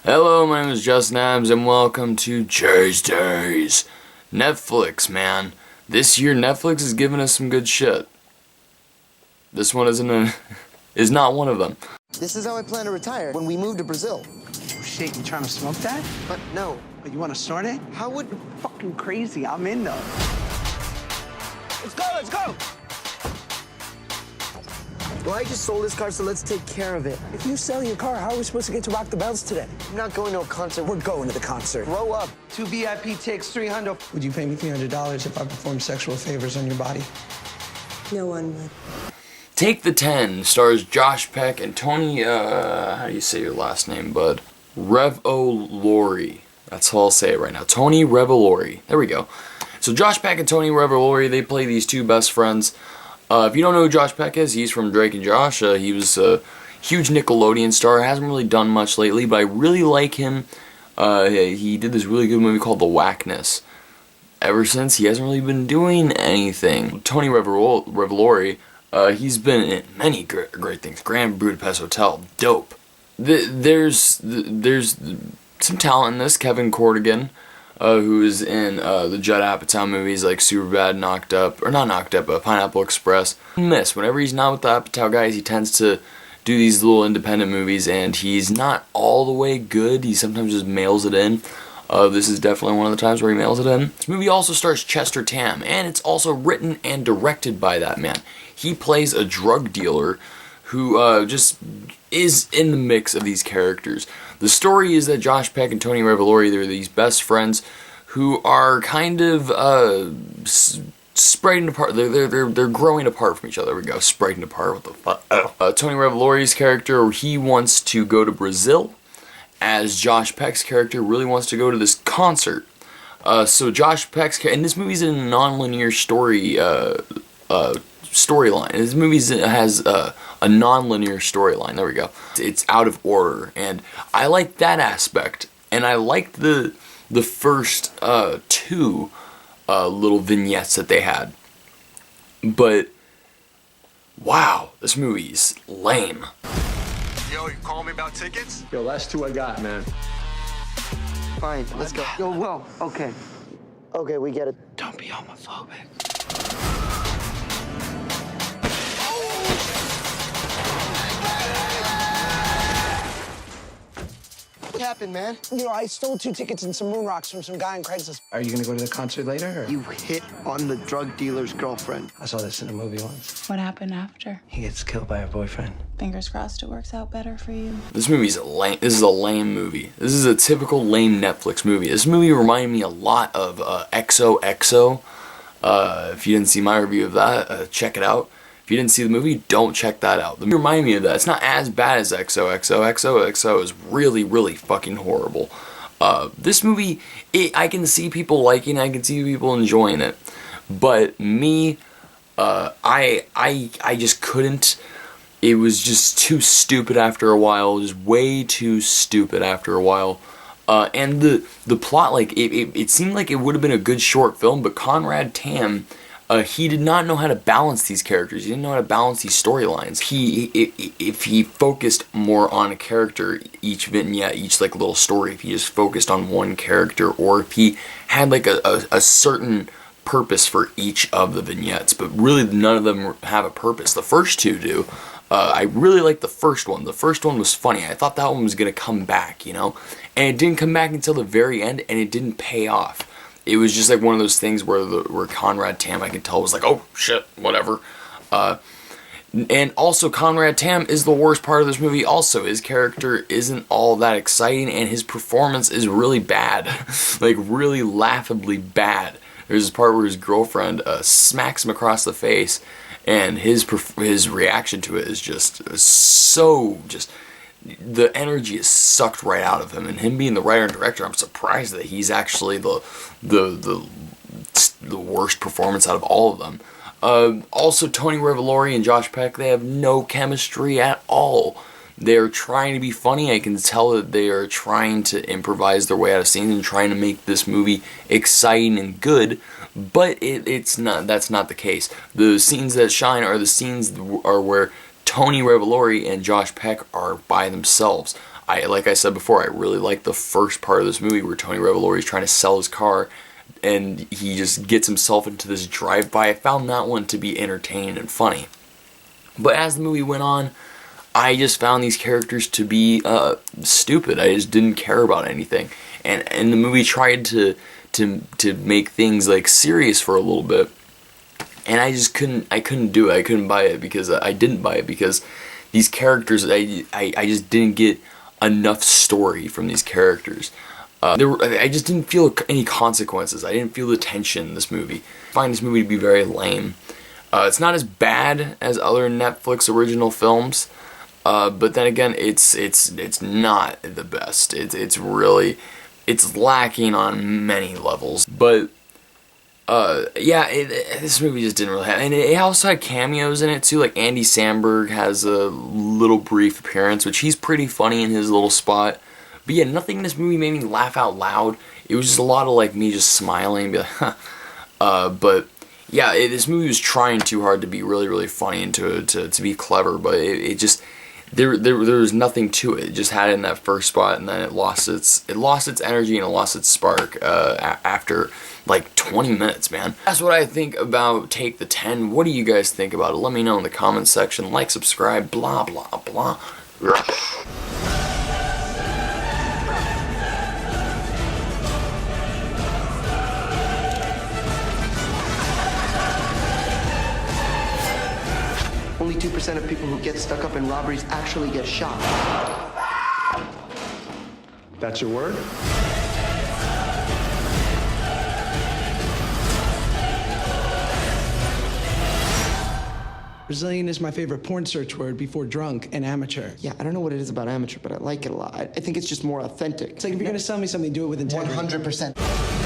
Hello, my name is Justin Adams, and welcome to Jay's Days. Netflix, man. This year, Netflix is giving us some good shit. This one is not one of them. This is how I plan to retire when we move to Brazil. Oh, shit, you trying to smoke that? But no. But you want to snort it? How would... Fucking crazy. I'm in though. Let's go, let's go! Well, I just sold this car, so let's take care of it. If you sell your car, how are we supposed to get to Rock the Bells today? I'm not going to a concert. We're going to the concert. Grow up. 2 VIP takes $300. Would you pay me $300 if I performed sexual favors on your body? No one would. Take the 10 stars Josh Peck and Tony, how do you say your last name, bud? Revolori. That's how I'll say it right now. Tony Revolori. There we go. So Josh Peck and Tony Revolori, they play these two best friends. If you don't know who Josh Peck is, he's from Drake and Josh. He was a huge Nickelodeon star. Hasn't really done much lately, but I really like him. He did this really good movie called The Whackness. Ever since, he hasn't really been doing anything. Tony Revolori, he's been in many great things. Grand Budapest Hotel, dope. There's some talent in this. Kevin Corrigan, who is in the Judd Apatow movies like Superbad, Knocked Up, or not Knocked Up, but Pineapple Express. Whenever he's not with the Apatow guys, he tends to do these little independent movies, and he's not all the way good. He sometimes just mails it in. This is definitely one of the times where he mails it in. This movie also stars Chester Tam, and it's also written and directed by that man. He plays a drug dealer who just is in the mix of these characters. The story is that Josh Peck and Tony Revolori, they're these best friends who are kind of spreading apart. They're growing apart from each other. There we go, spreading apart. What the fuck? Tony Revolori's character, he wants to go to Brazil, as Josh Peck's character really wants to go to this concert. So Josh Peck's and this movie's in a non-linear storyline. This movie has a non-linear storyline. There we go. It's out of order, and I like that aspect. And I like the first two little vignettes that they had. But wow, this movie's lame. Yo, you calling me about tickets? Yo, last two I got, man. Fine, let's go. Yo, whoa, okay. Okay, we get it. Don't be homophobic. What happened, man? You know, I stole 2 tickets and some moon rocks from some guy on Craigslist. Are you gonna go to the concert later? Or? You hit on the drug dealer's girlfriend. I saw this in a movie once. What happened after? He gets killed by her boyfriend. Fingers crossed it works out better for you. This movie's lame. This is a lame movie. This is a typical lame Netflix movie. This movie reminded me a lot of XOXO. If you didn't see my review of that, check it out. If you didn't see the movie, don't check that out. The movie reminded me of that. It's not as bad as XOXO. XOXO is really, really fucking horrible. This movie, I can see people liking it. I can see people enjoying it. But me, I just couldn't. It was just too stupid after a while. Just way too stupid after a while. And the plot, like, it seemed like it would have been a good short film, but Conrad Tam, he did not know how to balance these characters. He didn't know how to balance these storylines. If he focused more on a character, each vignette, each like little story, if he just focused on one character, or if he had like a certain purpose for each of the vignettes, but really none of them have a purpose. The first two do. I really liked the first one. The first one was funny. I thought that one was gonna come back, you know, and it didn't come back until the very end, and it didn't pay off. It was just like one of those things where Conrad Tam, I could tell, was like, oh shit, whatever. And also Conrad Tam is the worst part of this movie. Also, his character isn't all that exciting, and his performance is really bad, like really laughably bad. There's this part where his girlfriend smacks him across the face, and his reaction to it is just the energy is sucked right out of him. And him being the writer and director, I'm surprised that he's actually the worst performance out of all of them. Also, Tony Revolori and Josh Peck, they have no chemistry at all. They're trying to be funny. I can tell that they are trying to improvise their way out of scenes and trying to make this movie exciting and good, but it's not. That's not the case. The scenes that shine are the scenes where Tony Revolori and Josh Peck are by themselves. like I said before, I really like the first part of this movie where Tony Revolori is trying to sell his car and he just gets himself into this drive-by. I found that one to be entertaining and funny. But as the movie went on, I just found these characters to be stupid. I just didn't care about anything. And the movie tried to make things like serious for a little bit. And I just couldn't do it. I couldn't buy it because I didn't buy it because these characters, I just didn't get enough story from these characters. I just didn't feel any consequences. I didn't feel the tension in this movie. I find this movie to be very lame. It's not as bad as other Netflix original films, but then again, it's not the best. It's really lacking on many levels. But this movie just didn't really have, and it also had cameos in it too. Like Andy Samberg has a little brief appearance, which he's pretty funny in his little spot. But yeah, nothing in this movie made me laugh out loud. It was just a lot of like me just smiling and be like, huh. But yeah, this movie was trying too hard to be really, really funny and to be clever, but it just there was nothing to it. It just had it in that first spot, and then it lost its energy and it lost its spark after like 20 minutes, man. That's what I think about Take the 10. What do you guys think about it? Let me know in the comments section. Like, subscribe, blah blah blah. Only 2% of people who get stuck up in robberies actually get shot. That's your word? Brazilian is my favorite porn search word before drunk and amateur. Yeah, I don't know what it is about amateur, but I like it a lot. I think it's just more authentic. It's like if you're gonna sell me something, do it with integrity. 100%.